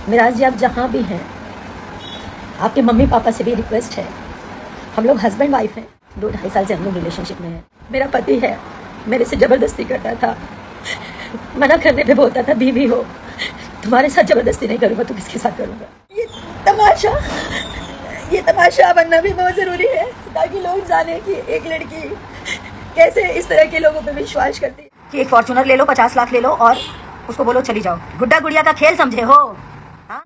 मिराज जी, आप जहाँ भी हैं, आपके मम्मी पापा से भी रिक्वेस्ट है, हम लोग हस्बैंड वाइफ हैं, 2-2.5 साल से हम लोग रिलेशनशिप में हैं। मेरा पति है, मेरे से ज़बरदस्ती करता था, मना करने पे बोलता था बीवी हो, तुम्हारे साथ ज़बरदस्ती नहीं करूँगा तो किसके साथ करूँगा। ये तमाशा बनना भी बहुत ज़रूरी है ताकि लोग जाने कि एक लड़की कैसे इस तरह के लोगों पे विश्वास करती है कि एक फॉर्च्यूनर ले लो, 50 लाख ले लो और उसको बोलो चली जाओ। गुड्डा गुड़िया का खेल समझे हो? हाँ?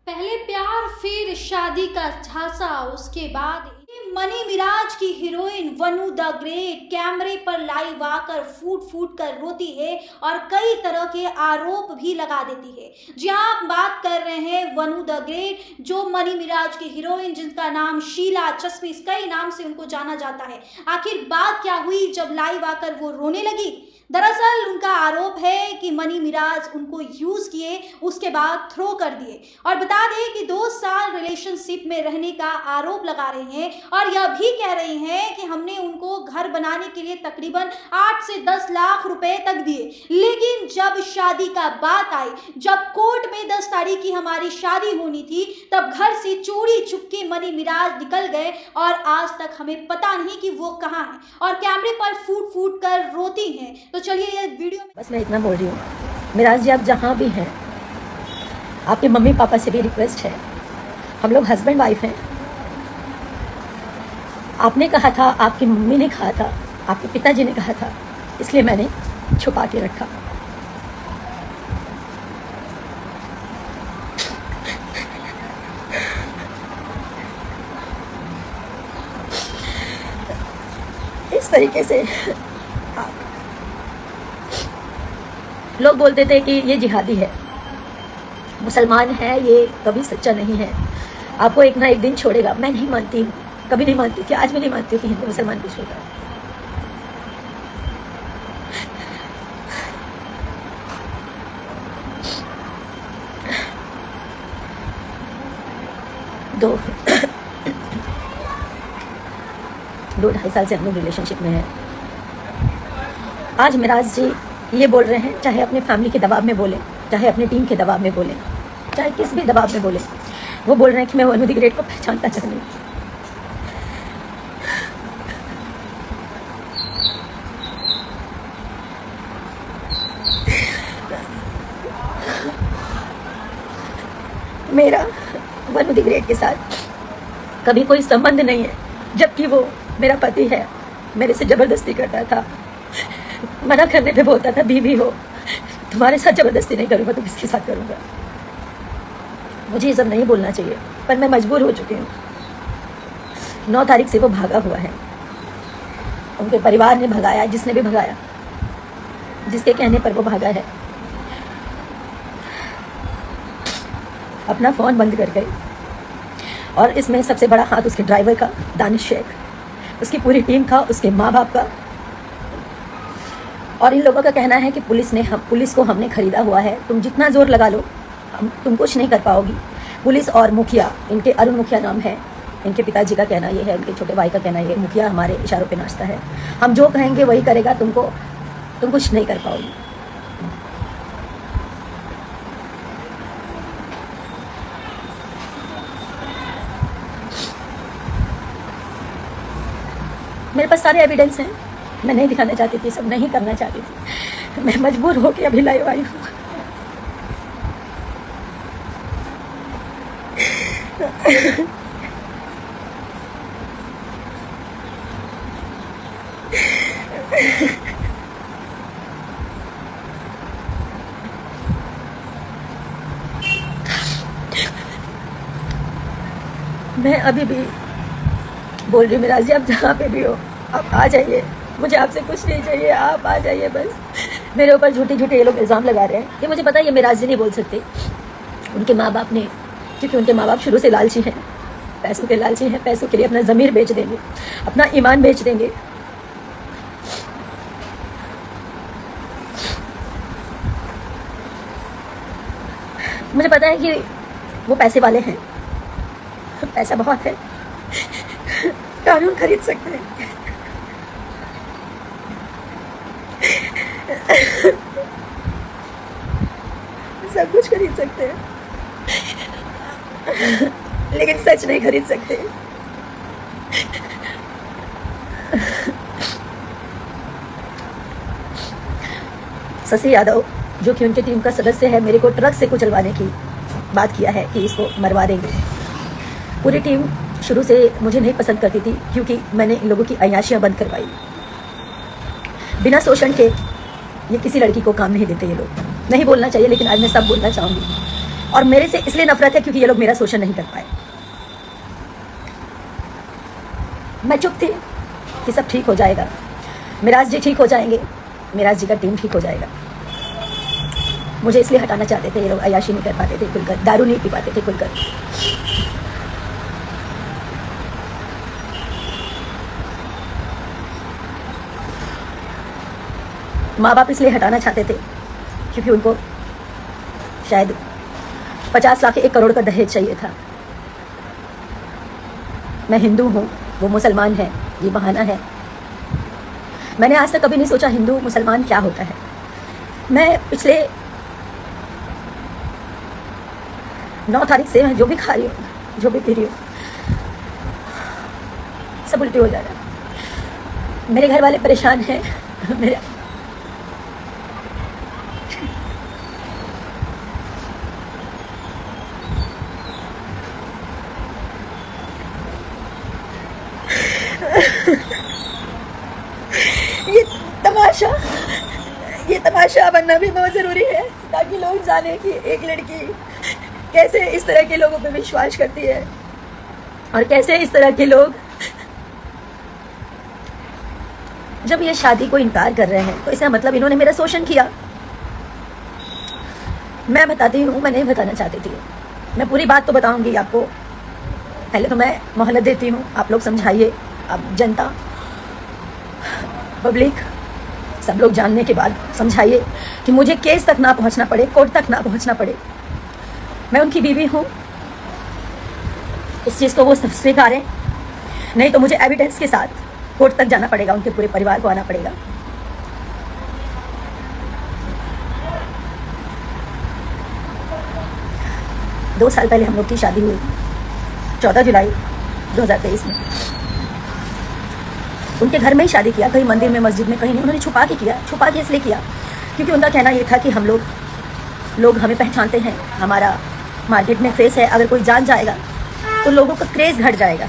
पहले प्यार फिर शादी का झांसा, उसके बाद मनी मिराज की हीरोइन वनु द ग्रेट कैमरे पर लाइव आकर फूट फूट कर रोती है और कई तरह के आरोप भी लगा देती है। जी हाँ, आप बात कर रहे हैं वनु द ग्रेट, जो मनी मिराज की हीरोइन, जिनका नाम शीला चश्मिश, कई नाम से उनको जाना जाता है। आखिर बात क्या हुई जब लाइव आकर वो रोने लगी? दरअसल उनका आरोप है कि मनी मिराज उनको यूज किए, उसके बाद थ्रो कर दिए। और बता दें कि 2 साल रिलेशनशिप में रहने का आरोप लगा रहे हैं और यह भी कह रहे हैं कि हमने उनको घर बनाने के लिए तकरीबन 8 से 10 लाख रुपए तक दिए, लेकिन जब शादी का बात आई, जब कोर्ट में 10 तारीख की हमारी शादी होनी थी, तब घर से चोरी चुपके मनी मिराज निकल गए और आज तक हमें पता नहीं कि वो कहाँ हैं और कैमरे पर फूट फूट कर रोती हैं। तो चलिए ये वीडियो में बस मैं इतना बोल रही हूँ, मिराज जी, आप जहाँ भी हैं, आपके मम्मी पापा से भी रिक्वेस्ट है, हम लोग हस्बैंड वाइफ हैं। आपने कहा था, आपकी मम्मी ने कहा था, आपके पिताजी ने कहा था, इसलिए मैंने छुपा के रखा। इस तरीके से लोग बोलते थे कि ये जिहादी है, मुसलमान है, ये कभी सच्चा नहीं है, आपको एक ना एक दिन छोड़ेगा। मैं नहीं मानती हूँ, कभी नहीं मानती थी, आज भी नहीं मानती हूँ कि हिंदू मुसलमान कुछ होगा। दो 2-2.5 साल से हम लोग रिलेशनशिप में हैं। आज मिराज जी ये बोल रहे हैं, चाहे अपने फैमिली के दबाव में बोले, चाहे अपने टीम के दबाव में बोले, चाहे किस भी दबाव में बोले, वो बोल रहे हैं कि मैं वनु द ग्रेट को पहचानता नहीं। मेरा वनु द ग्रेट के साथ कभी कोई संबंध नहीं है, जबकि वो मेरा पति है, मेरे से ज़बरदस्ती करता था, मना करने पे बोलता था बीवी हो, तुम्हारे साथ ज़बरदस्ती नहीं करूँगा तो किसके साथ करूँगा। मुझे ये सब नहीं बोलना चाहिए, पर मैं मजबूर हो चुकी हूँ। 9 तारीख से वो भागा हुआ है, उनके परिवार ने भगाया, जिसने भी भगाया, जिसके कहने पर वो भागा है। अपना फ़ोन बंद कर गए और इसमें सबसे बड़ा हाथ उसके ड्राइवर का, दानिश शेख, उसकी पूरी टीम का, उसके माँ बाप का। और इन लोगों का कहना है कि पुलिस को हमने खरीदा हुआ है, तुम जितना जोर लगा लो तुम कुछ नहीं कर पाओगी। पुलिस और मुखिया, इनके अरुण मुखिया नाम है, इनके पिताजी का कहना ये है, इनके छोटे भाई का कहना ये, मुखिया हमारे इशारों पे नाचता है, हम जो कहेंगे वही करेगा, तुम कुछ नहीं कर पाओगी। मेरे पास सारे एविडेंस हैं, मैं नहीं दिखाना चाहती थी, सब नहीं करना चाहती थी, मैं मजबूर होकर अभी लाइव आई हूँ। मैं अभी भी बोल रही हूँ, मिराज जी, आप जहाँ पे भी हो, आप आ जाइए, मुझे आपसे कुछ नहीं चाहिए, आप आ जाइए बस। मेरे ऊपर झूठे झूठे ये लोग इल्ज़ाम लगा रहे हैं, ये मुझे पता है, ये मिराज जी नहीं बोल सकते, उनके माँ बाप ने, क्योंकि उनके माँ बाप शुरू से लालची हैं, पैसों के लालची हैं, पैसों के लिए अपना ज़मीर बेच देंगे, अपना ईमान बेच देंगे। मुझे पता है कि वो पैसे वाले हैं, पैसा बहुत है, कानून खरीद सकते हैं। कुछ खरीद सकते हैं, लेकिन सच नहीं खरीद सकते। शशि यादव जो कि उनकी टीम का सदस्य है, मेरे को ट्रक से कुचलवाने की बात किया है कि इसको मरवा देंगे। पूरी टीम शुरू से मुझे नहीं पसंद करती थी, क्योंकि मैंने इन लोगों की अय्याशियां बंद करवाई। बिना शोषण के ये किसी लड़की को काम नहीं देते ये लोग। नहीं बोलना चाहिए, लेकिन आज मैं सब बोलना चाहूंगी। और मेरे से इसलिए नफरत है क्योंकि ये लोग मेरा शोषण नहीं कर पाए। मैं चुप थी कि सब ठीक हो जाएगा, मिराज जी ठीक हो जाएंगे, मिराज जी का टीम ठीक हो जाएगा। मुझे इसलिए हटाना चाहते थे ये लोग, अय्याशी नहीं कर पाते थे खुलकर, दारू नहीं पी पाते थे खुलकर। माँ बाप इसलिए हटाना चाहते थे क्योंकि उनको शायद 50 लाख 1 करोड़ का दहेज चाहिए था। मैं हिंदू हूँ, वो मुसलमान है, ये बहाना है। मैंने आज तक कभी नहीं सोचा हिंदू मुसलमान क्या होता है। मैं पिछले 9 तारीख से मैं जो भी खा रही हूँ, जो भी पी रही हूँ, सब उल्टी हो जा रहा है। मेरे घर वाले परेशान हैं। मेरे ये तमाशा बनना भी बहुत ज़रूरी है, ताकि लोग जाने कि एक लड़की कैसे इस तरह के लोगों पे विश्वास करती है और कैसे इस तरह के लोग जब ये शादी को इनकार कर रहे हैं तो इसका मतलब इन्होंने मेरा शोषण किया। मैं बताती हूँ, मैं नहीं बताना चाहती थी, मैं पूरी बात तो बताऊंगी आपको। पहले तो मैं मोहलत देती हूँ, आप लोग समझाइए, आप जनता पब्लिक सब लोग जानने के बाद समझाइए कि मुझे केस तक ना पहुंचना पड़े, कोर्ट तक ना पहुंचना पड़े। मैं उनकी बीवी हूं, इस चीज़ को वो स्वीकारें, नहीं तो मुझे एविडेंस के साथ कोर्ट तक जाना पड़ेगा, उनके पूरे परिवार को आना पड़ेगा। दो साल पहले हम लोग की शादी हुई, 14 जुलाई 2023 में। उनके घर में ही शादी किया, कहीं मंदिर में, मस्जिद में, कहीं नहीं। उन्होंने छुपा के किया। छुपा के इसलिए किया क्योंकि उनका कहना ये था कि हम लोग हमें पहचानते हैं, हमारा मार्केट में फेस है, अगर कोई जान जाएगा तो लोगों का क्रेज घट जाएगा।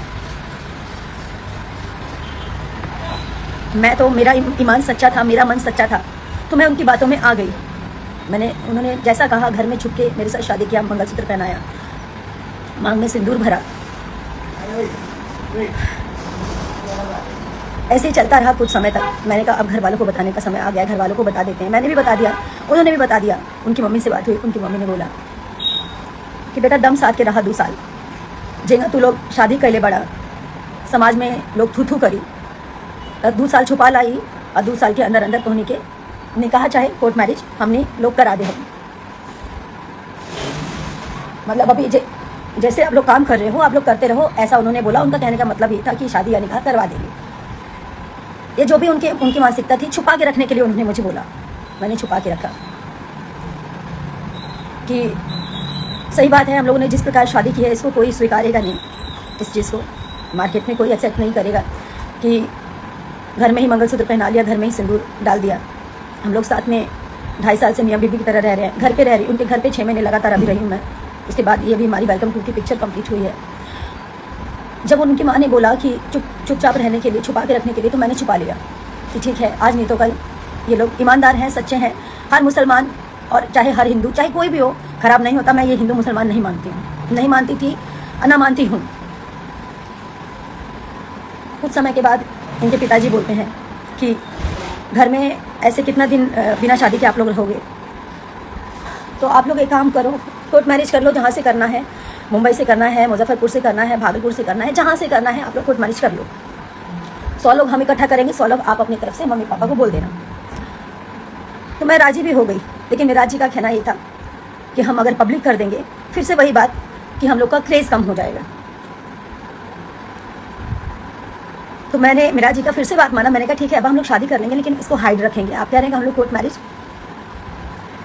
मैं तो, मेरा ईमान सच्चा था, मेरा मन सच्चा था, तो मैं उनकी बातों में आ गई। उन्होंने जैसा कहा, घर में छुप के मेरे साथ शादी किया, मंगलसूत्र पहनाया, मांग में सिंदूर भरा। ऐसे ही चलता रहा कुछ समय तक। मैंने कहा अब घर वालों को बताने का समय आ गया, घर वालों को बता देते हैं। मैंने भी बता दिया, उन्होंने भी बता दिया। उनकी मम्मी से बात हुई, उनकी मम्मी ने बोला कि बेटा दम साथ के रहा 2 साल, जेगा तू लोग शादी कैले बड़ा, समाज में लोग थू थू करी, 2 साल छुपा लाई, और 2 साल के अंदर अंदर तो के निकाह चाहे कोर्ट मैरिज हमने लोग करा दे हम। मतलब अभी जैसे आप लोग काम कर रहे हो, आप लोग करते रहो, ऐसा उन्होंने बोला। उनका कहने का मतलब ये था कि शादी या निकाह करवा देंगे। ये जो भी उनकी मानसिकता थी, छुपा के रखने के लिए उन्होंने मुझे बोला। मैंने छुपा के रखा कि सही बात है, हम लोगों ने जिस प्रकार शादी की है इसको कोई स्वीकारेगा नहीं, इस चीज़ को मार्केट में कोई एक्सेप्ट नहीं करेगा कि घर में ही मंगलसूत्र पहना लिया, घर में ही सिंदूर डाल दिया। हम लोग साथ में 2.5 साल से मियाँ बीबी की तरह रह रहे हैं, घर पे रह रही, उनके घर पे 6 महीने लगातार अभी रही हूँ मैं। उसके बाद ये भी हमारी वेलकम टू की पिक्चर कंप्लीट हुई है। जब उनकी माँ ने बोला कि चुपचाप रहने के लिए, छुपा के रखने के लिए, तो मैंने छुपा लिया कि ठीक है, आज नहीं तो कल ये लोग ईमानदार हैं, सच्चे हैं। हर मुसलमान और चाहे हर हिंदू, चाहे कोई भी हो, खराब नहीं होता। मैं ये हिंदू मुसलमान नहीं मानती हूँ, नहीं मानती थी, ना मानती हूँ। कुछ समय के बाद इनके पिताजी बोलते हैं कि घर में ऐसे कितना दिन बिना शादी के आप लोग रहोगे, तो आप लोग एक काम करो, कोर्ट मैरिज कर लो, जहाँ से करना है, मुंबई से करना है, मुजफ्फरपुर से करना है, भागलपुर से करना है, जहाँ से करना है आप लोग कोर्ट मैरिज कर लो। 100 लोग हम इकट्ठा करेंगे, 100 लोग आप अपनी तरफ से मम्मी पापा को बोल देना। तो मैं राजी भी हो गई, लेकिन मिराज जी का कहना ये था कि हम अगर पब्लिक कर देंगे, फिर से वही बात कि हम लोग का क्रेज़ कम हो जाएगा। तो मैंने मिराज जी का फिर से बात माना। मैंने कहा ठीक है, अब हम लोग शादी कर लेंगे, लेकिन इसको हाइड रखेंगे। आप कह रहे हैं कि हम लोग कोर्ट मैरिज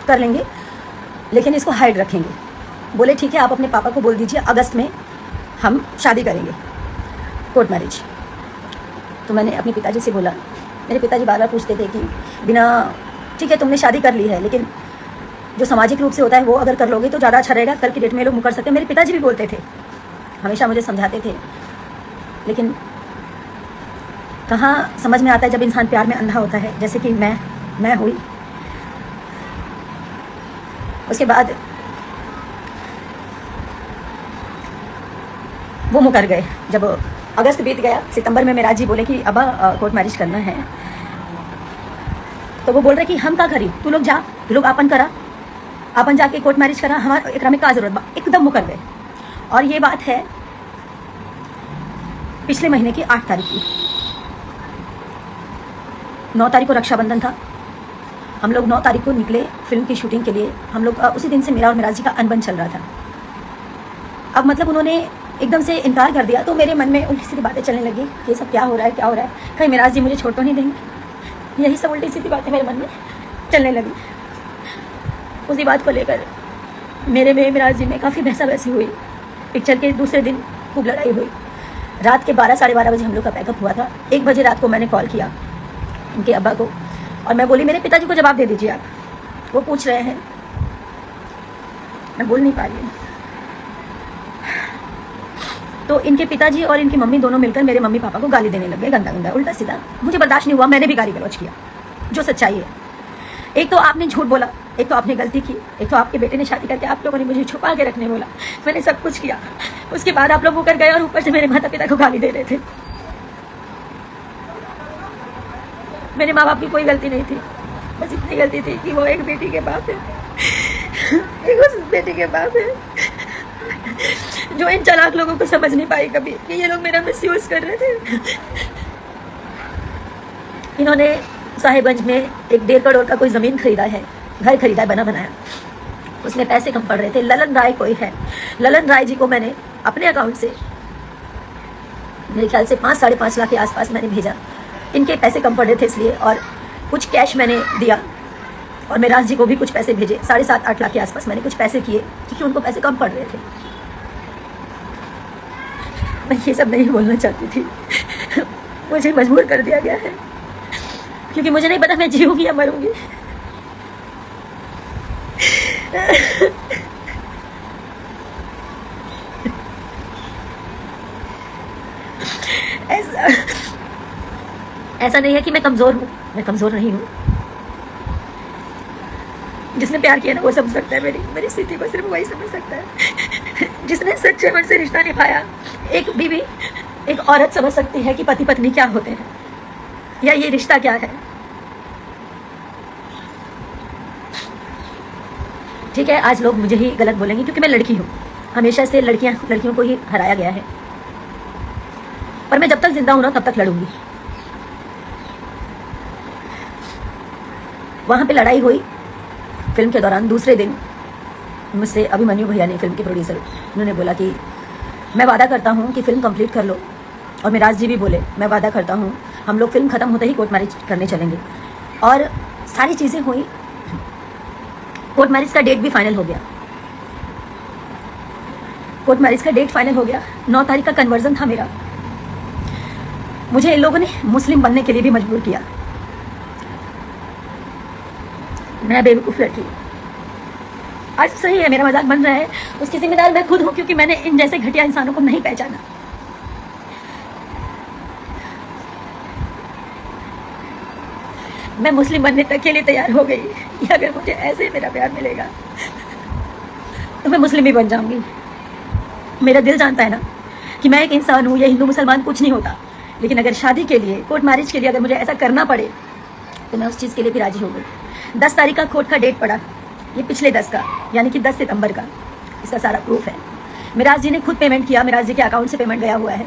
कर लेंगे, लेकिन इसको हाइड रखेंगे। बोले ठीक है, आप अपने पापा को बोल दीजिए अगस्त में हम शादी करेंगे, कोर्ट मैरिज। तो मैंने अपने पिताजी से बोला, मेरे पिताजी बार बार पूछते थे कि बिना, ठीक है तुमने शादी कर ली है, लेकिन जो सामाजिक रूप से होता है वो अगर कर लोगे तो ज़्यादा अच्छा रहेगा, कल की डेट में लोग मुकर सकते हैं। मेरे पिताजी भी बोलते थे, हमेशा मुझे समझाते थे, लेकिन कहाँ समझ में आता है जब इंसान प्यार में अंधा होता है, जैसे कि मैं हुई। उसके बाद वो मुकर गए। जब अगस्त बीत गया, सितंबर में मेरा जी बोले कि अब कोर्ट मैरिज करना है, तो वो बोल रहे कि हम का करी, तू लोग जा, तू लोग आपन करा, आपन जाके कोर्ट मैरिज करा, हमारा एकरा में का जरूरत बा। एकदम मुकर गए। और ये बात है पिछले महीने की 8 तारीख की। 9 तारीख को रक्षाबंधन था, हम लोग 9 तारीख को निकले फिल्म की शूटिंग के लिए। हम लोग उसी दिन से मेरा और मिराज जी का अनबन चल रहा था। अब मतलब उन्होंने एकदम से इनकार कर दिया, तो मेरे मन में उल्टी सीधी बातें चलने लगी, ये सब क्या हो रहा है, क्या हो रहा है, कहीं मिराज जी मुझे छोड़ तो नहीं देंगे। यही सब उल्टी सीधी बातें मेरे मन में चलने लगी। उसी बात को लेकर मेरे में मिराज जी में काफ़ी बहसा बहसी हुई। पिक्चर के दूसरे दिन खूब लड़ाई हुई। रात के 12 साढ़े 12 बजे हम लोग का पैकअप हुआ था। 1 बजे रात को मैंने कॉल किया उनके अब्बा को, और मैं बोली मेरे पिताजी को जवाब दे दीजिए आप, वो पूछ रहे हैं, मैं बोल नहीं पा रही हूँ। तो इनके पिताजी और इनकी मम्मी दोनों मिलकर मेरे मम्मी पापा को गाली देने लगे, गंदा गंदा उल्टा सीधा। मुझे बर्दाश्त नहीं हुआ, मैंने भी गाली गलौज किया, जो सच्चाई है। एक तो आपने झूठ बोला, एक तो आपने गलती की, एक तो आपके बेटे ने शादी करके आप लोगों ने मुझे छुपा के रखने बोला। मैंने सब कुछ किया, उसके बाद आप लोग मुकर गए और ऊपर से मेरे माता पिता को गाली दे रहे थे। मेरे माँ बाप की कोई गलती नहीं थी, बस इतनी गलती थी कि वो एक बेटी के बाप है, एक उस बेटी के बाप है जो इन चालाक लोगों को समझ नहीं पाई कभी कि ये लोग मेरा मिसयूज कर रहे थे। इन्होंने साहिबगंज में एक 1.5 करोड़ का कोई ज़मीन खरीदा है, घर खरीदा है, बना बनाया, उसमें पैसे कम पड़ रहे थे। ललन राय कोई है, ललन राय जी को मैंने अपने अकाउंट से मेरे ख्याल से 5 साढ़े 5 लाख के आसपास मैंने भेजा। इनके पैसे कम पड़ रहे थे इसलिए, और कुछ कैश मैंने दिया, और मिराज जी को भी कुछ पैसे भेजे। 7.5-8 लाख के आसपास मैंने कुछ पैसे किए, क्योंकि उनको पैसे कम पड़ रहे थे। मैं ये सब नहीं बोलना चाहती थी, मुझे मजबूर कर दिया गया है, क्योंकि मुझे नहीं पता मैं जीऊंगी या मरूंगी। ऐसा नहीं है कि मैं कमज़ोर हूँ, मैं कमज़ोर नहीं हूँ। जिसने प्यार किया ना वो समझ सकता है, मेरी स्थिति को सिर्फ वही समझ सकता है। जिसने सच्चे मन से रिश्ता निभाया, एक बीवी, एक औरत समझ सकती है कि पति पत्नी क्या होते हैं, या ये रिश्ता क्या है। ठीक है, आज लोग मुझे ही गलत बोलेंगे क्योंकि मैं लड़की हूँ, हमेशा से लड़कियों को ही हराया गया है, पर मैं जब तक जिंदा हूँ ना तब तक लड़ूंगी। वहाँ पे लड़ाई हुई फिल्म के दौरान। दूसरे दिन मुझसे अभिमन्यु भैया ने, फिल्म के प्रोड्यूसर, उन्होंने बोला कि मैं वादा करता हूँ कि फ़िल्म कंप्लीट कर लो, और मिराज जी भी बोले मैं वादा करता हूँ हम लोग फिल्म ख़त्म होते ही कोर्ट मैरिज करने चलेंगे। और सारी चीज़ें हुई, कोर्ट मैरिज का डेट भी फाइनल हो गया। कोर्ट मैरिज का डेट फाइनल हो गया। 9 तारीख का कन्वर्जन था मेरा। मुझे इन लोगों ने मुस्लिम बनने के लिए भी मजबूर किया। मैं बेवकूफ़ लड़की, आज सही है मेरा मजाक बन रहा है, उसकी जिम्मेदार मैं खुद हूँ, क्योंकि मैंने इन जैसे घटिया इंसानों को नहीं पहचाना। मैं मुस्लिम बनने तक के लिए तैयार हो गई, या अगर मुझे ऐसे मेरा प्यार मिलेगा तो मैं मुस्लिम भी बन जाऊंगी। मेरा दिल जानता है ना कि मैं एक इंसान हूँ, ये हिंदू मुसलमान कुछ नहीं होता, लेकिन अगर शादी के लिए, कोर्ट मैरिज के लिए अगर मुझे ऐसा करना पड़े तो मैं उस चीज़ के लिए भी राजी हो गई। 10 तारीख का कोर्ट का डेट पड़ा, ये पिछले 10 का, यानी कि 10 सितंबर का। इसका सारा प्रूफ है। मिराज जी ने खुद पेमेंट किया, मिराज जी के अकाउंट से पेमेंट गया हुआ है।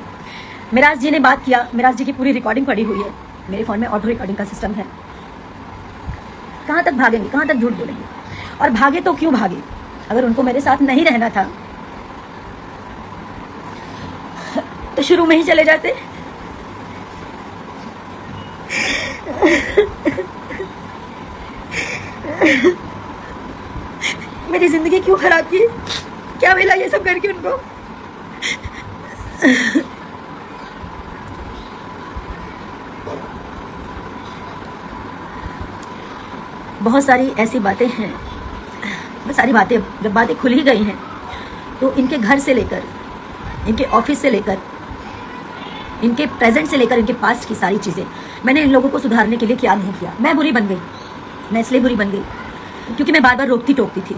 मिराज जी ने बात किया, मिराज जी की पूरी रिकॉर्डिंग पड़ी हुई है, मेरे फ़ोन में ऑटो रिकॉर्डिंग का सिस्टम है। कहाँ तक भागेंगे, कहाँ तक झूठ बोलेंगे? और भागे तो क्यों भागे? अगर उनको मेरे साथ नहीं रहना था तो शुरू में ही चले जाते। मेरी जिंदगी क्यों खराब की? क्या मिला ये सब करके उनको? बहुत सारी ऐसी बातें हैं, बहुत सारी बातें, जब बातें खुल ही गई हैं तो इनके घर से लेकर, इनके ऑफिस से लेकर, इनके प्रेजेंट से लेकर इनके पास्ट की सारी चीज़ें मैंने इन लोगों को सुधारने के लिए क्या नहीं किया। मैं बुरी बन गई, मैं इसलिए बुरी बन गई क्योंकि मैं बार बार रोकती टोकती थी।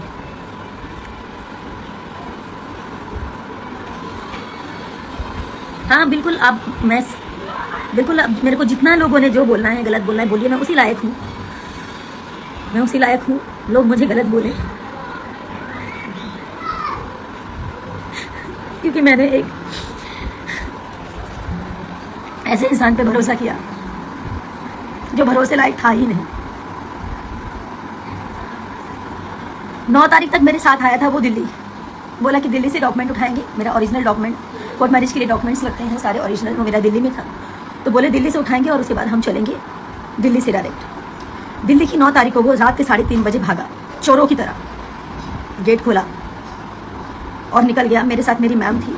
हाँ बिल्कुल, अब मेरे को जितना लोगों ने जो बोलना है, गलत बोलना है, बोलिए। मैं उसी लायक हूँ, मैं उसी लायक हूँ। लोग मुझे गलत बोले क्योंकि मैंने एक ऐसे इंसान पे भरोसा किया जो भरोसे लायक था ही नहीं। 9 तारीख तक मेरे साथ आया था वो दिल्ली, बोला कि दिल्ली से डॉक्यूमेंट उठाएंगे, मेरा ओरिजिनल डॉक्यूमेंट, कोर्ट मैरिज के लिए डॉक्यूमेंट्स लगते हैं सारे ओरिजिनल, वो मेरा दिल्ली में था। तो बोले दिल्ली से उठाएंगे और उसके बाद हम चलेंगे दिल्ली से डायरेक्ट। दिल्ली की 9 तारीख को वो रात के 3:30 बजे भागा, चोरों की तरह गेट खोला और निकल गया। मेरे साथ मेरी मैम थी,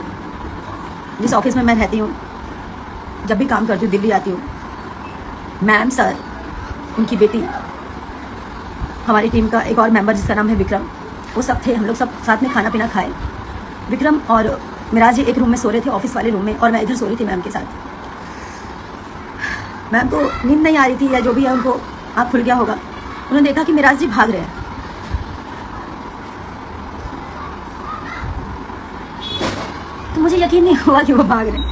जिस ऑफिस में मैं रहती हूँ, जब भी काम करती हूँ, दिल्ली आती हूँ। मैम, सर, उनकी बेटी, हमारी टीम का एक और मेंबर जिसका नाम है विक्रम, वो सब थे। हम लोग सब साथ में खाना पीना खाए। विक्रम और मिराज जी एक रूम में सो रहे थे, ऑफिस वाले रूम में, और मैं इधर सो रही थी मैम के साथ। मैम को नींद नहीं आ रही थी या जो भी है, उनको आँख खुल गया होगा। उन्होंने देखा कि मिराज जी भाग रहे हैं। तो मुझे यकीन नहीं हुआ कि वो भाग रहे हैं।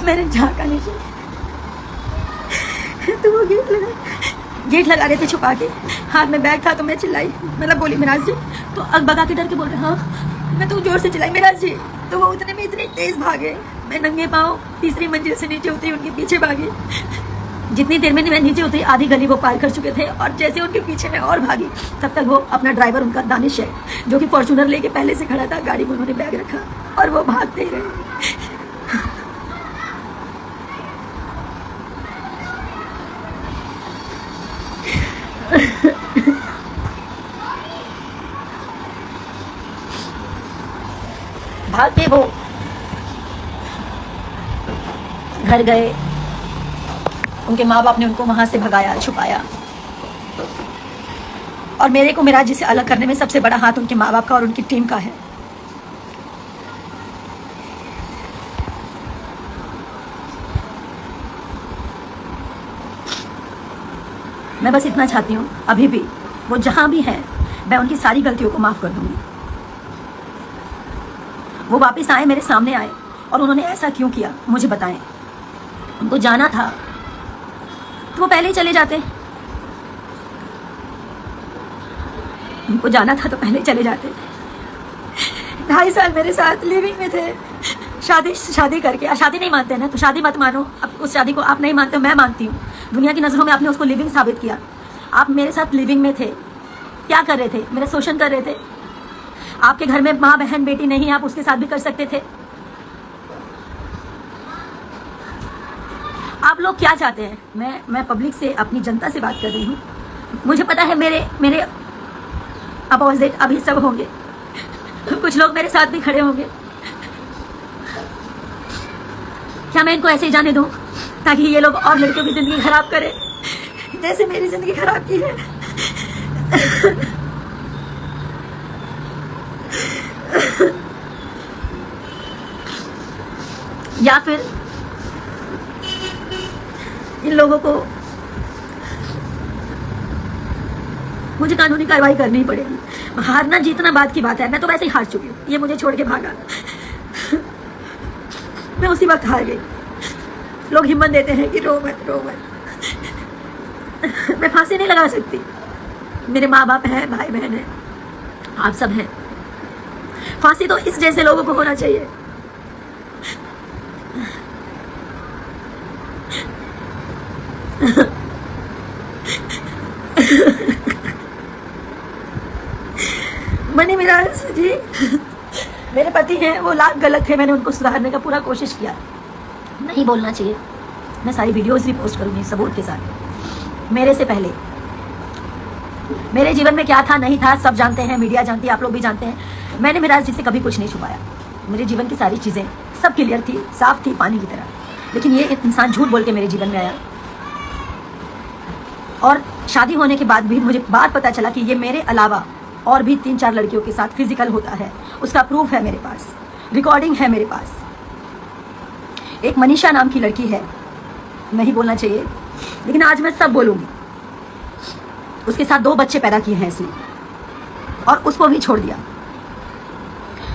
मैंने झाँका नीचे तो वो गेट लगा रहे थे छुपा के, हाथ में बैग था। तो मैं चिल्लाई, मतलब बोली मिराज जी, तो अगबगा के डर के बोल रहे हाँ। मैं तो जोर से चिल्लाई मिराज जी, तो वो उतने में इतने तेज भागे। मैं नंगे पाँव 3री मंजिल से नीचे उतरी, उनके पीछे भागी। जितनी देर में मैं नीचे उतरी, आधी गली वो पार कर चुके थे, और जैसे उनके पीछे मैं और भागी, तब तक वो अपना ड्राइवर, उनका दानिश है, जो कि फॉर्च्यूनर लेके पहले से खड़ा था, गाड़ी में उन्होंने बैग रखा और वो भागते ही रहे। भाग के वो घर गए। उनके माँ बाप ने उनको वहां से भगाया, छुपाया। और मेरे को मिराज जी से अलग करने में सबसे बड़ा हाथ उनके माँ बाप का और उनकी टीम का है। मैं बस इतना चाहती हूँ, अभी भी वो जहां भी है, मैं उनकी सारी गलतियों को माफ कर दूंगी। वो वापस आए, मेरे सामने आए, और उन्होंने ऐसा क्यों किया मुझे बताएं। उनको जाना था तो वो पहले ही चले जाते। उनको जाना था तो पहले चले जाते। 2.5 साल मेरे साथ लिविंग में थे। शादी करके, शादी नहीं मानते ना तो शादी मत मानो। अब उस शादी को आप नहीं मानते हो, मैं मानती हूँ। दुनिया की नज़रों में आपने उसको लिविंग साबित किया। आप मेरे साथ लिविंग में थे, क्या कर रहे थे? मेरा शोषण कर रहे थे। आपके घर में माँ, बहन, बेटी नहीं, आप उसके साथ भी कर सकते थे। आप लोग क्या चाहते हैं? मैं पब्लिक से, अपनी जनता से बात कर रही हूँ। मुझे पता है मेरे अपोजिट अभी सब होंगे, कुछ लोग मेरे साथ भी खड़े होंगे। क्या मैं इनको ऐसे ही जाने दूं ताकि ये लोग और लड़कियों की जिंदगी खराब करें जैसे मेरी जिंदगी खराब की है? या फिर इन लोगों को मुझे कानूनी कार्रवाई करनी पड़ेगी। हारना जीतना बात की बात है, मैं तो वैसे ही हार चुकी हूँ। ये मुझे छोड़ के भागा, मैं उसी वक्त हार गई। लोग हिम्मत देते हैं कि रो मत, रो मत। मैं फांसी नहीं लगा सकती। मेरे माँ बाप हैं, भाई बहन हैं, आप सब हैं। फांसी तो इस जैसे लोगों को होना चाहिए। मनी मिराज जी मेरे पति हैं, वो लाख गलत थे। मैंने उनको सुधारने का पूरा कोशिश किया। नहीं बोलना चाहिए। मैं सारी वीडियोस भी पोस्ट करूंगी सबूत के साथ। मेरे से पहले मेरे जीवन में क्या था नहीं था सब जानते हैं, मीडिया जानती है, आप लोग भी जानते हैं। मैंने मिराज जी से कभी कुछ नहीं छुपाया। मेरे जीवन की सारी चीज़ें सब क्लियर थी, साफ थी, पानी की तरह। लेकिन ये इंसान झूठ बोल के मेरे जीवन में आया और शादी होने के बाद भी मुझे बात पता चला कि ये मेरे अलावा और भी 3-4 लड़कियों के साथ फिजिकल होता है। उसका प्रूफ है मेरे पास, रिकॉर्डिंग है मेरे पास। एक मनीषा नाम की लड़की है, नहीं बोलना चाहिए लेकिन आज मैं सब बोलूंगी। उसके साथ 2 बच्चे पैदा किए हैं इसने और उसको भी छोड़ दिया।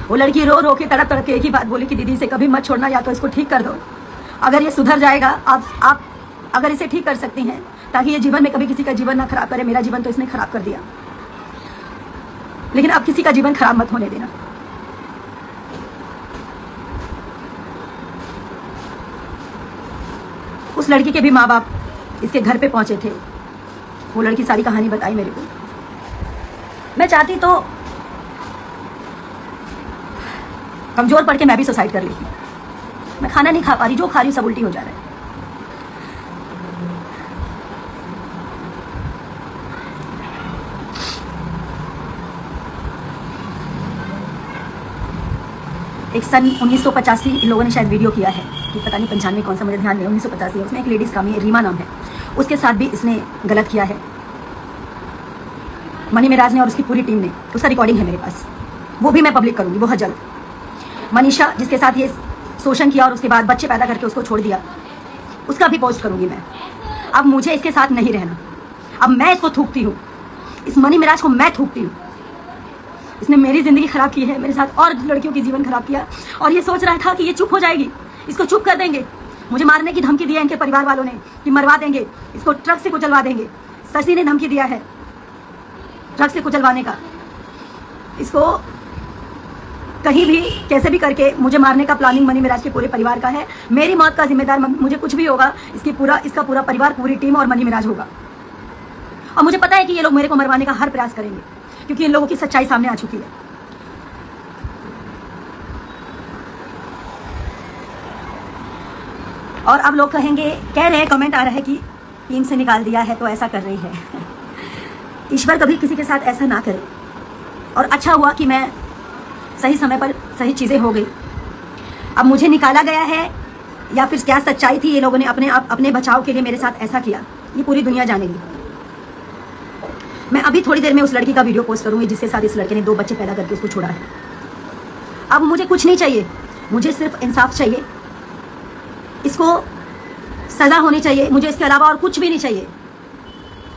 वो लड़की रो रो के तड़प तड़प के एक ही बात बोली कि दीदी इसे कभी मत छोड़ना, या तो इसको ठीक कर दो। अगर ये सुधर जाएगा, आप अगर इसे ठीक कर सकती हैं ताकि ये जीवन में कभी किसी का जीवन ना खराब करे। मेरा जीवन तो इसने खराब कर दिया, लेकिन अब किसी का जीवन खराब मत होने देना। उस लड़की के भी माँ बाप इसके घर पे पहुंचे थे। वो लड़की सारी कहानी बताई मेरे को। मैं चाहती तो कमजोर पड़ के मैं भी सुसाइड कर लेती। मैं खाना नहीं खा पा रही, जो खा रही हूँ सब उल्टी हो जा रहा है। एक सन 1985 इन लोगों ने शायद वीडियो किया है कि पता नहीं 95 कौन सा, मुझे ध्यान नहीं, 1985 है। उसमें एक लेडीज़ का रीमा नाम है, उसके साथ भी इसने गलत किया है। मनी मिराज ने और उसकी पूरी टीम ने, उसका रिकॉर्डिंग है मेरे पास, वो भी मैं पब्लिक करूंगी बहुत जल्द। मनीषा जिसके साथ ये शोषण किया और उसके बाद बच्चे पैदा करके उसको छोड़ दिया, उसका भी पोस्ट करूंगी मैं। अब मुझे इसके साथ नहीं रहना, अब मैं इसको थूकती हूँ, इस मनी मिराज को मैं थूकती हूँ। इसने मेरी ज़िंदगी ख़राब की है, मेरे साथ और लड़कियों की जीवन ख़राब किया, और ये सोच रहा था कि ये चुप हो जाएगी, इसको चुप कर देंगे। मुझे मारने की धमकी दी है इनके परिवार वालों ने कि मरवा देंगे, इसको ट्रक से कुचलवा देंगे। शशि ने धमकी दिया है ट्रक से कुचलवाने का। इसको कहीं भी कैसे भी करके मुझे मारने का प्लानिंग मनी मिराज के पूरे परिवार का है। मेरी मौत का जिम्मेदार, मुझे कुछ भी होगा, इसका पूरा परिवार, पूरी टीम और मनी मिराज होगा। और मुझे पता है कि ये लोग मेरे को मरवाने का हर प्रयास करेंगे, क्योंकि इन लोगों की सच्चाई सामने आ चुकी है। और अब लोग कहेंगे, कह रहे हैं, कमेंट आ रहा है कि टीम से निकाल दिया है तो ऐसा कर रही है। ईश्वर कभी किसी के साथ ऐसा ना करे, और अच्छा हुआ कि मैं सही समय पर सही चीज़ें हो गई। अब मुझे निकाला गया है या फिर क्या सच्चाई थी, ये लोगों ने अपने बचाव के लिए मेरे साथ ऐसा किया, ये पूरी दुनिया जानेगी। मैं अभी थोड़ी देर में उस लड़की का वीडियो पोस्ट करूंगी जिसके साथ इस लड़के ने 2 बच्चे पैदा करके उसको छोड़ा है। अब मुझे कुछ नहीं चाहिए, मुझे सिर्फ इंसाफ चाहिए, इसको सज़ा होनी चाहिए, मुझे इसके अलावा और कुछ भी नहीं चाहिए।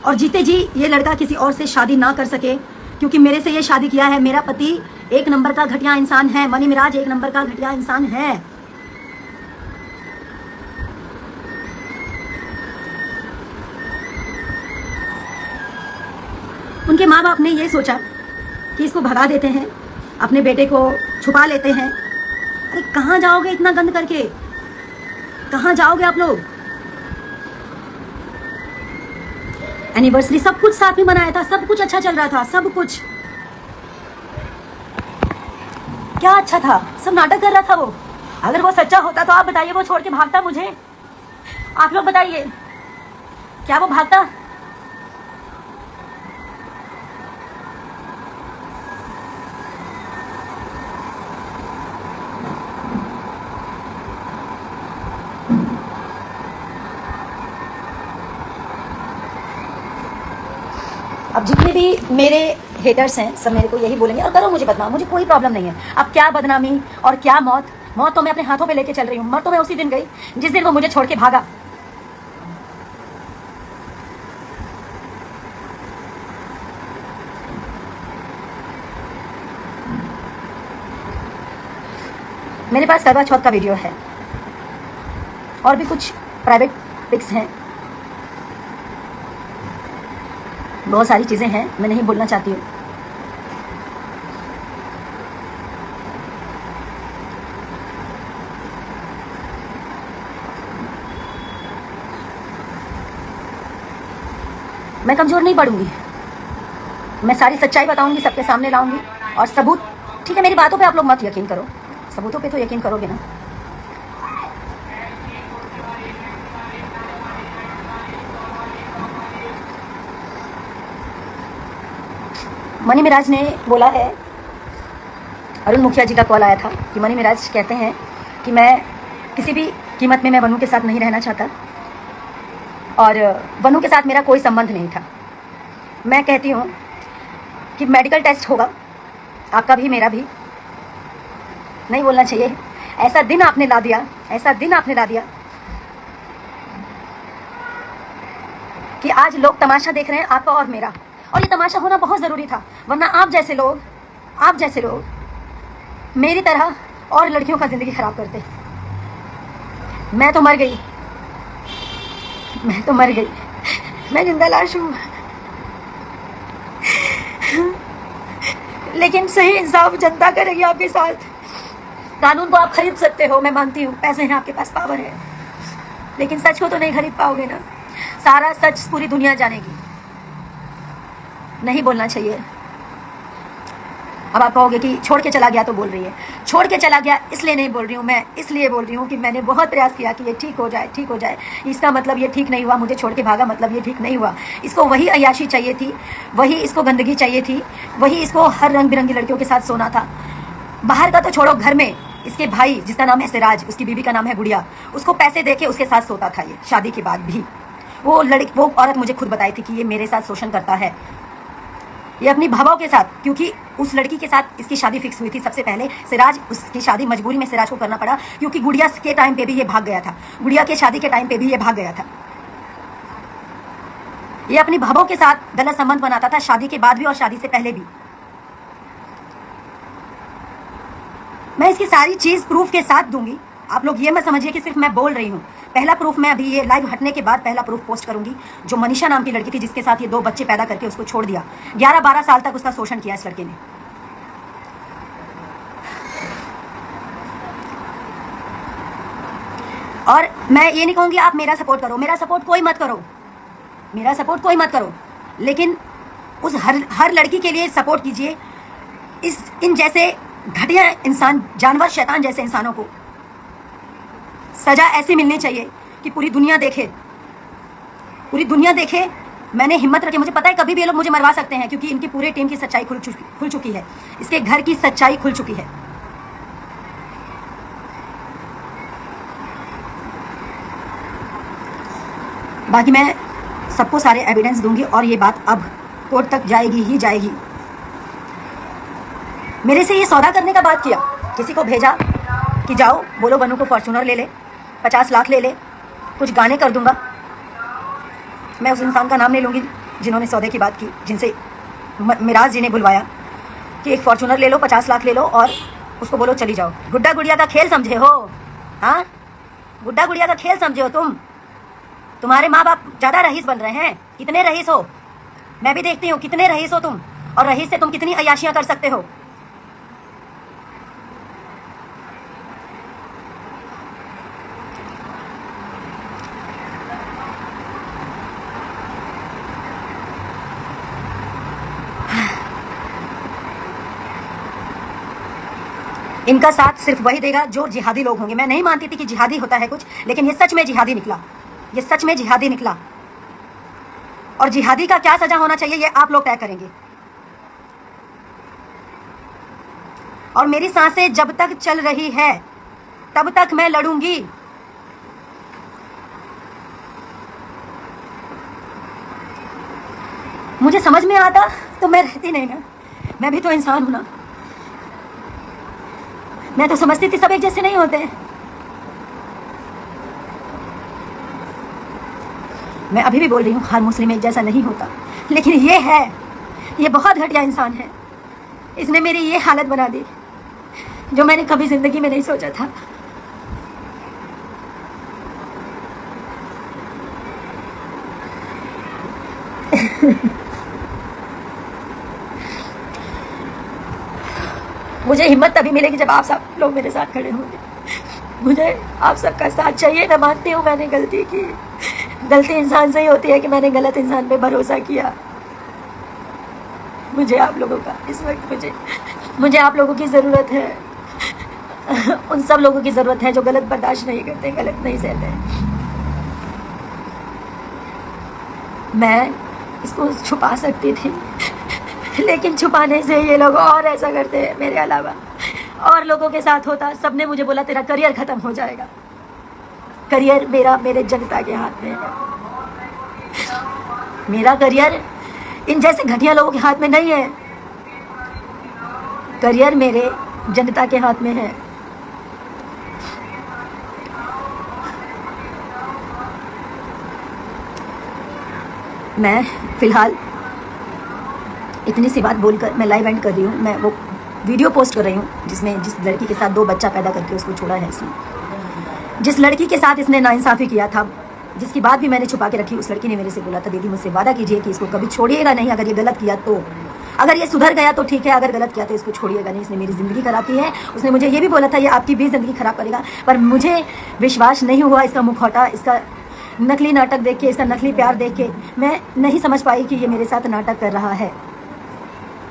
और जीते जी ये लड़का किसी और से शादी ना कर सके, क्योंकि मेरे से ये शादी किया है। मेरा पति 1 नंबर का घटिया इंसान है, मनी मिराज 1 नंबर का घटिया इंसान है। उनके माँ बाप ने ये सोचा कि इसको भगा देते हैं, अपने बेटे को छुपा लेते हैं। अरे कहाँ जाओगे इतना गंद करके, कहाँ जाओगे आप लोग? एनिवर्सरी सब कुछ साथ में मनाया था, सब कुछ अच्छा चल रहा था, सब कुछ क्या अच्छा था, सब नाटक कर रहा था वो। अगर वो सच्चा होता तो आप बताइए, वो छोड़ के भागता मुझे? आप लोग बताइए, क्या वो भागता? अब जितने भी मेरे हेटर्स हैं सब मेरे को यही बोलेंगे, और करो मुझे बदनाम, मुझे कोई प्रॉब्लम नहीं है। अब क्या बदनामी और क्या मौत, मौत तो मैं अपने हाथों पे लेके चल रही हूँ। मर तो मैं उसी दिन गई जिस दिन वो मुझे छोड़ के भागा। मेरे पास करवा चौथ का वीडियो है और भी कुछ प्राइवेट पिक्स हैं, बहुत सारी चीज़ें हैं, मैं नहीं बोलना चाहती हूँ। मैं कमज़ोर नहीं पड़ूंगी, मैं सारी सच्चाई बताऊंगी, सबके सामने लाऊंगी और सबूत। ठीक है, मेरी बातों पे आप लोग मत यकीन करो, सबूतों पे तो यकीन करोगे ना। मनी मिराज ने बोला है, अरुण मुखिया जी का कॉल आया था कि मनी मिराज कहते हैं कि मैं किसी भी कीमत में मैं वनु के साथ नहीं रहना चाहता और वनु के साथ मेरा कोई संबंध नहीं था। मैं कहती हूँ कि मेडिकल टेस्ट होगा, आपका भी मेरा भी। नहीं बोलना चाहिए, ऐसा दिन आपने ला दिया, ऐसा दिन आपने ला दिया कि आज लोग तमाशा देख रहे हैं आपका और मेरा, और ये तमाशा होना बहुत ज़रूरी था, वरना आप जैसे लोग मेरी तरह और लड़कियों का ज़िंदगी ख़राब करते। मैं तो मर गई, मैं जिंदा लाश हूँ, लेकिन सही इंसाफ जनता करेगी आपके साथ। कानून को आप खरीद सकते हो, मैं मानती हूँ, पैसे हैं आपके पास, पावर है, लेकिन सच को तो नहीं खरीद पाओगे ना। सारा सच पूरी दुनिया जानेगी। नहीं बोलना चाहिए। अब आप कहोगे कि छोड़ के चला गया तो बोल रही है। छोड़ के चला गया इसलिए नहीं बोल रही हूँ, मैं इसलिए बोल रही हूँ कि मैंने बहुत प्रयास किया कि ये ठीक हो जाए। इसका मतलब ये ठीक नहीं हुआ, मुझे छोड़ के भागा, मतलब ये ठीक नहीं हुआ। इसको वही अय्याशी चाहिए थी, वही इसको गंदगी चाहिए थी, वही इसको हर रंग बिरंगी लड़कियों के साथ सोना था। बाहर का तो छोड़ो, घर में इसके भाई जिसका नाम है सिराज, उसकी बीवी का नाम है गुड़िया, उसको पैसे देके उसके साथ सोता था ये, शादी के बाद भी। वो औरत मुझे खुद बताई थी कि ये मेरे साथ शोषण करता है, ये अपनी भावों के साथ, क्योंकि उस लड़की के साथ इसकी शादी फिक्स हुई थी सबसे पहले। सिराज, उसकी शादी मजबूरी में सिराज को करना पड़ा, क्योंकि गुड़िया के टाइम पे भी ये भाग गया था, गुड़िया के शादी के टाइम पे भी ये भाग गया था। ये अपनी भावों के साथ गलत संबंध बनाता था, शादी के बाद भी और शादी से पहले भी। मैं इसकी सारी चीज प्रूफ के साथ दूंगी। आप लोग ये मत समझिए कि सिर्फ मैं बोल रही हूँ। पहला प्रूफ मैं अभी ये लाइव हटने के बाद पहला प्रूफ पोस्ट करूंगी, जो मनीषा नाम की लड़की थी जिसके साथ ये 2 बच्चे पैदा करके उसको छोड़ दिया। 11-12 साल तक उसका शोषण किया इस लड़के ने। और मैं ये नहीं कहूंगी आप मेरा सपोर्ट करो, मेरा सपोर्ट कोई मत करो, लेकिन उस हर लड़की के लिए सपोर्ट कीजिए। इन जैसे घटिया इंसान, जानवर, शैतान जैसे इंसानों को सजा ऐसी मिलनी चाहिए कि पूरी दुनिया देखे। मैंने हिम्मत रखी, मुझे पता है कभी भी ये लोग मुझे मरवा सकते हैं, क्योंकि इनकी पूरे टीम की सच्चाई खुल चुकी है, इसके घर की सच्चाई खुल चुकी है। बाकी मैं सबको सारे एविडेंस दूंगी और ये बात अब कोर्ट तक जाएगी ही जाएगी। मेरे से ये सौदा करने का बात किया, किसी को भेजा कि जाओ बोलो वनु को फॉर्च्यूनर ले ले, 50 लाख ले ले, कुछ गाने कर दूंगा। मैं उस इंसान का नाम नहीं लूँगी जिन्होंने सौदे की बात की, जिनसे मिराज जी ने बुलवाया कि एक फॉर्च्यूनर ले लो, 50 लाख ले लो और उसको बोलो चली जाओ। गुड्डा गुड़िया का खेल समझे हो? हाँ, गुड्डा गुड़िया का खेल समझे हो तुम? तुम्हारे माँ बाप ज़्यादा रईस बन रहे हैं। कितने रईस हो? मैं भी देखती हूँ कितने रईस हो तुम, और रईस से तुम कितनी अय्याशियाँ कर सकते हो। इनका साथ सिर्फ वही देगा जो जिहादी लोग होंगे। मैं नहीं मानती थी कि जिहादी होता है कुछ, लेकिन ये सच में जिहादी निकला। और जिहादी का क्या सजा होना चाहिए ये आप लोग तय करेंगे। और मेरी सांसें जब तक चल रही है तब तक मैं लड़ूंगी। मुझे समझ में आता तो मैं रहती नहीं ना, मैं भी तो इंसान हूं ना। मैं तो समझती थी सब एक जैसे नहीं होते। मैं अभी भी बोल रही हूँ हर मुस्लिम एक जैसा नहीं होता, लेकिन ये बहुत घटिया इंसान है। इसने मेरी ये हालत बना दी जो मैंने कभी जिंदगी में नहीं सोचा था। मुझे हिम्मत तभी मिलेगी जब आप सब लोग मेरे साथ खड़े होंगे। मुझे आप सबका साथ चाहिए। मैं मानती हूँ मैंने गलती की, गलती इंसान से ही होती है कि मैंने गलत इंसान पे भरोसा किया। मुझे आप लोगों का इस वक्त मुझे आप लोगों की ज़रूरत है, उन सब लोगों की ज़रूरत है जो गलत बर्दाश्त नहीं करते, गलत नहीं सहते। मैं इसको छुपा सकती थी, लेकिन छुपाने से ये लोग और ऐसा करते हैं। मेरे अलावा और लोगों के साथ होता, सबने मुझे बोला तेरा करियर खत्म हो जाएगा। करियर मेरे जनता के हाथ में है। मेरा करियर इन जैसे घटिया लोगों के हाथ में नहीं है। करियर मेरे जनता के हाथ में है। मैं फिलहाल इतनी सी बात बोलकर मैं लाइव एंड कर रही हूँ। मैं वो वीडियो पोस्ट कर रही हूँ जिसमें जिस लड़की के साथ 2 बच्चा पैदा करके उसको छोड़ा है इसने, जिस लड़की के साथ इसने नाइंसाफ़ी किया था, जिसकी बात भी मैंने छुपा के रखी। उस लड़की ने मेरे से बोला था दीदी मुझसे वादा कीजिए कि इसको कभी छोड़िएगा नहीं, अगर ये गलत किया तो, अगर ये सुधर गया तो ठीक है, अगर गलत किया तो इसको छोड़िएगा नहीं। इसने मेरी ज़िंदगी खराब की है। उसने मुझे ये भी बोला था ये आपकी भी ज़िंदगी खराब करेगा, पर मुझे विश्वास नहीं हुआ। इसका मुखौटा, इसका नकली नाटक देख के, इसका नकली प्यार देख के मैं नहीं समझ पाई कि ये मेरे साथ नाटक कर रहा है।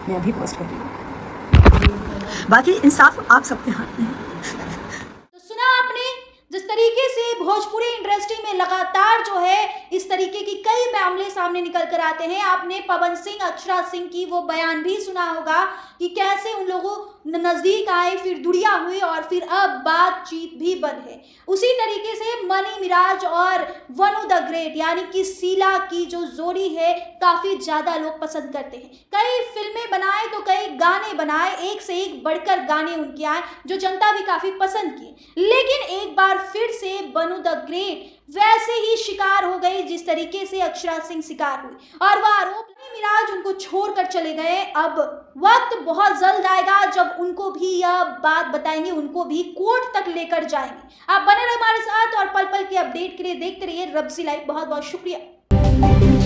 मैं अभी पोस्ट कर रही हूँ। बाकी इंसाफ आप सबके हाथ में है। तो सुना आपने जिस तरीके से भोजपुरी इंडस्ट्री में लगातार जो है इस तरीके की कई मामले सामने निकल कर आते हैं। आपने पवन सिंह, अक्षरा सिंह की वो बयान भी सुना होगा कि कैसे उन लोगों नजदीक आए, फिर दुड़िया हुई और फिर अब बातचीत भी बंद है। उसी तरीके से मनी मिराज और वनु द ग्रेट यानी कि शीला की जो जोड़ी है काफी ज्यादा लोग पसंद करते हैं। कई फिल्में बनाए तो कई गाने बनाए, एक से एक बढ़कर गाने उनके आए जो जनता भी काफी पसंद किए। लेकिन एक बार फिर से वनु द ग्रेट वैसे ही शिकार हो गई जिस तरीके से अक्षरा सिंह शिकार हुई और वह आरोप मिराज उनको छोड़कर चले गए। अब वक्त बहुत जल्द आएगा जब उनको भी यह बात बताएंगे, उनको भी कोर्ट तक लेकर जाएंगे। आप बने रहे हमारे साथ और पल पल की अपडेट के लिए देखते रहिए रब्जी लाइव। बहुत बहुत शुक्रिया।